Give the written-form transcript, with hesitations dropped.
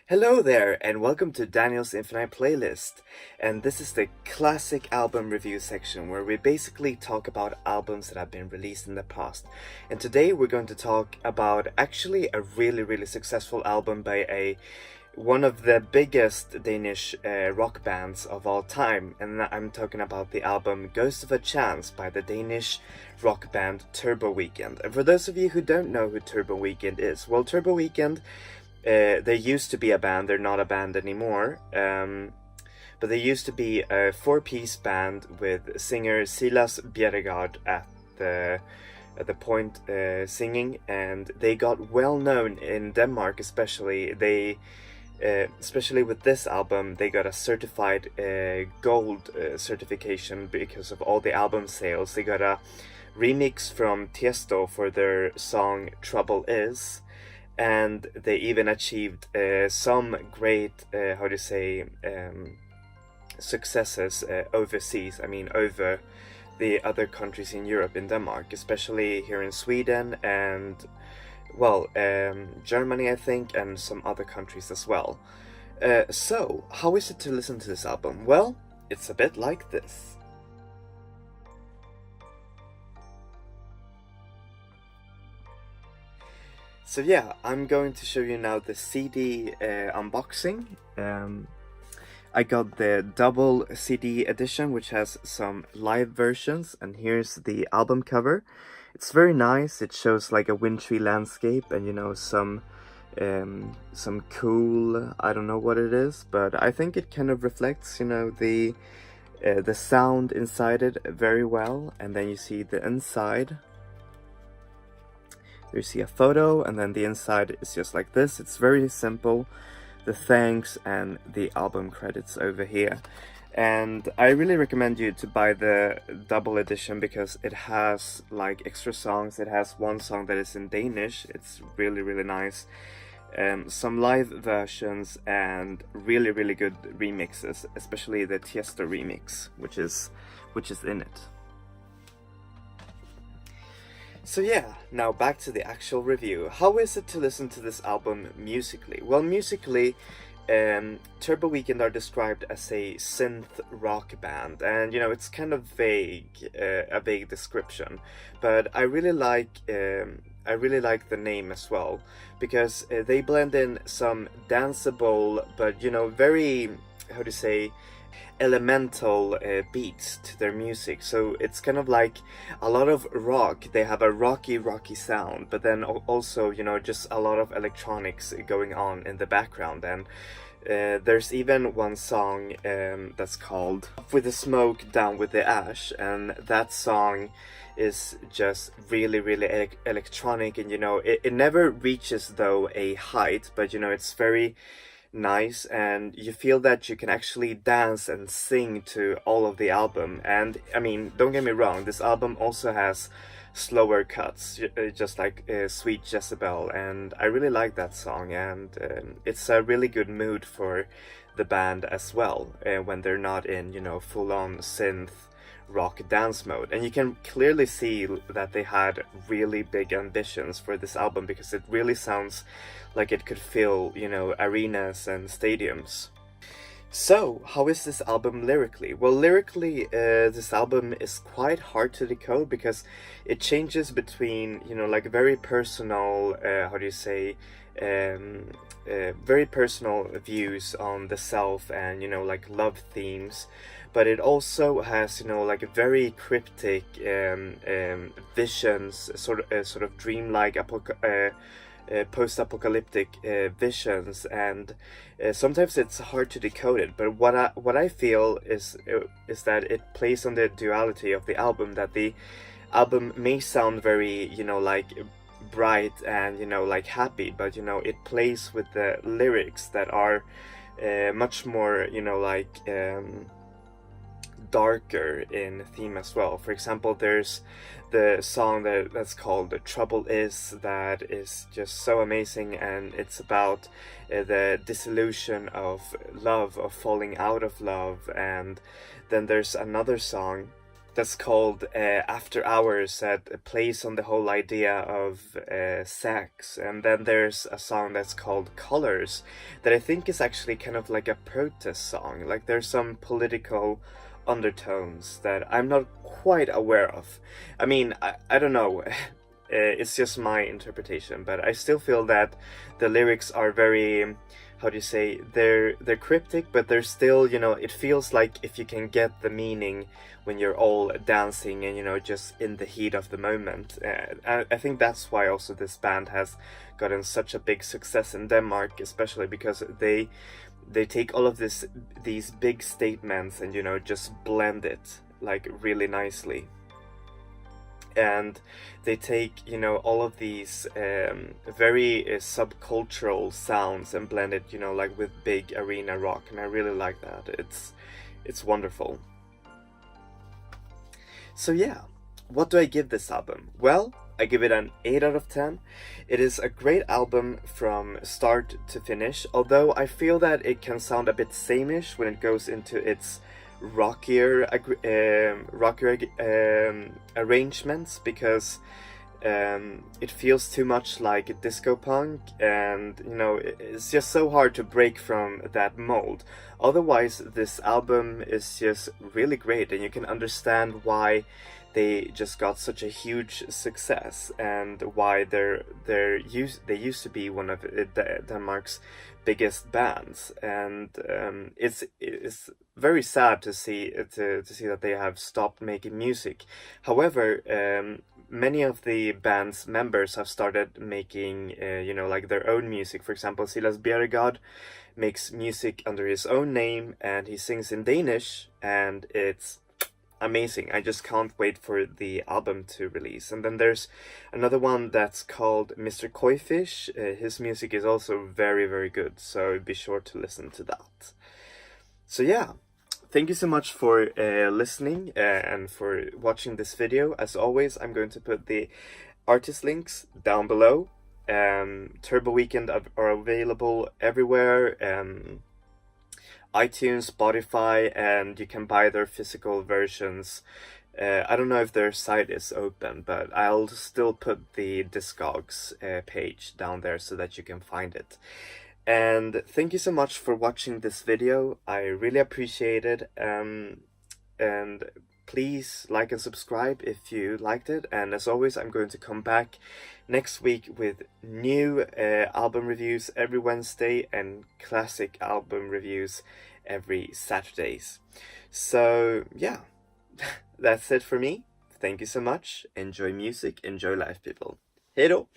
Hello there, and welcome to Daniel's Infinite Playlist. And this is the classic album review section where we basically talk about albums that have been released in the past. And today we're going to talk about actually a really successful album by one of the biggest Danish rock bands of all time. And I'm talking about the album Ghost of a Chance by the Danish rock band Turboweekend. And for those of you who don't know who Turboweekend is, well, Turboweekend, they used to be a band. They're not a band anymore, but they used to be a four-piece band with singer Silas Bjerregaard at the point singing, and they got well known in Denmark. Especially with this album, they got a certified gold certification because of all the album sales. They got a remix from Tiesto for their song Trouble Is. And they even achieved some great, successes overseas. I mean, over the other countries in Europe, in Denmark, especially here in Sweden and, well, Germany, I think, and some other countries as well. So, how is it to listen to this album? Well, it's a bit like this. So yeah, I'm going to show you now the CD unboxing. I got the double CD edition, which has some live versions, and here's the album cover. It's very nice. It shows like a wintry landscape and, you know, some cool, I don't know what it is, but I think it kind of reflects, you know, the sound inside it very well. And then you see the inside. You see a photo, and then the inside is just like this. It's very simple. The thanks and the album credits over here. And I really recommend you to buy the double edition because it has like extra songs. It has one song that is in Danish. It's really nice. Some live versions and really good remixes, especially the Tiesto remix, which is in it. So yeah, now back to the actual review. How is it to listen to this album musically? Well, musically, Turboweekend are described as a synth rock band, and you know, it's kind of vague, a vague description, but I really like the name as well, because they blend in some danceable, but you know, very, how to say, elemental beats to their music. So it's kind of like a lot of rock. They have a rocky sound, but then also, you know, just a lot of electronics going on in the background. And there's even one song that's called Up With the Smoke, Down With the Ash, and that song is just really electronic, and you know, it never reaches though a height, but you know, it's very nice, and you feel that you can actually dance and sing to all of the album. And I mean, don't get me wrong, this album also has slower cuts, just like Sweet Jezebel, and I really like that song, and it's a really good mood for the band as well, when they're not in, you know, full-on synth rock dance mode. And you can clearly see that they had really big ambitions for this album, because it really sounds like it could fill, you know, arenas and stadiums. So, how is this album lyrically? Well, lyrically, this album is quite hard to decode because it changes between, you know, like very personal, very personal views on the self and, you know, like love themes. But it also has, you know, like very cryptic visions, sort of dreamlike post-apocalyptic visions, and sometimes it's hard to decode it. But what I feel is that it plays on the duality of the album, that the album may sound very, you know, like bright and, you know, like happy, but you know, it plays with the lyrics that are much more, you know, like darker in theme as well. For example, there's the song that's called Trouble Is, that is just so amazing, and it's about the disillusion of love, of falling out of love. And then there's another song that's called After Hours, that plays on the whole idea of sex. And then there's a song that's called Colors that I think is actually kind of like a protest song. Like there's some political undertones that I'm not quite aware of. I mean, I don't know. It's just my interpretation, but I still feel that the lyrics are very, how do you say, they're cryptic, but they're still, you know, it feels like if you can get the meaning when you're all dancing and, you know, just in the heat of the moment. I think that's why also this band has gotten such a big success in Denmark, especially because they take all of these big statements and, you know, just blend it like really nicely. And they take, you know, all of these very subcultural sounds and blend it, you know, like with big arena rock, and I really like that. It's wonderful. So yeah, what do I give this album? Well, I give it an 8 out of 10. It is a great album from start to finish, although I feel that it can sound a bit sameish when it goes into its rockier arrangements, because it feels too much like disco punk, and you know, it's just so hard to break from that mold. Otherwise, this album is just really great, and you can understand why they just got such a huge success, and why they used to be one of Denmark's biggest bands. And it's very sad to see that they have stopped making music. However, many of the band's members have started making you know, like their own music. For example, Silas Bjerregaard makes music under his own name, and he sings in Danish, and it's amazing. I just can't wait for the album to release. And then there's another one that's called Mr. Koifish. His music is also very, very good, so be sure to listen to that. So yeah, thank you so much for listening and for watching this video. As always, I'm going to put the artist links down below. Turboweekend are available everywhere. iTunes, Spotify, and you can buy their physical versions. I don't know if their site is open, but I'll still put the Discogs page down there so that you can find it. And thank you so much for watching this video. I really appreciate it. And please like and subscribe if you liked it. And as always, I'm going to come back next week with new album reviews every Wednesday and classic album reviews every Saturdays. So yeah, that's it for me. Thank you so much. Enjoy music, enjoy life, people. Hej då!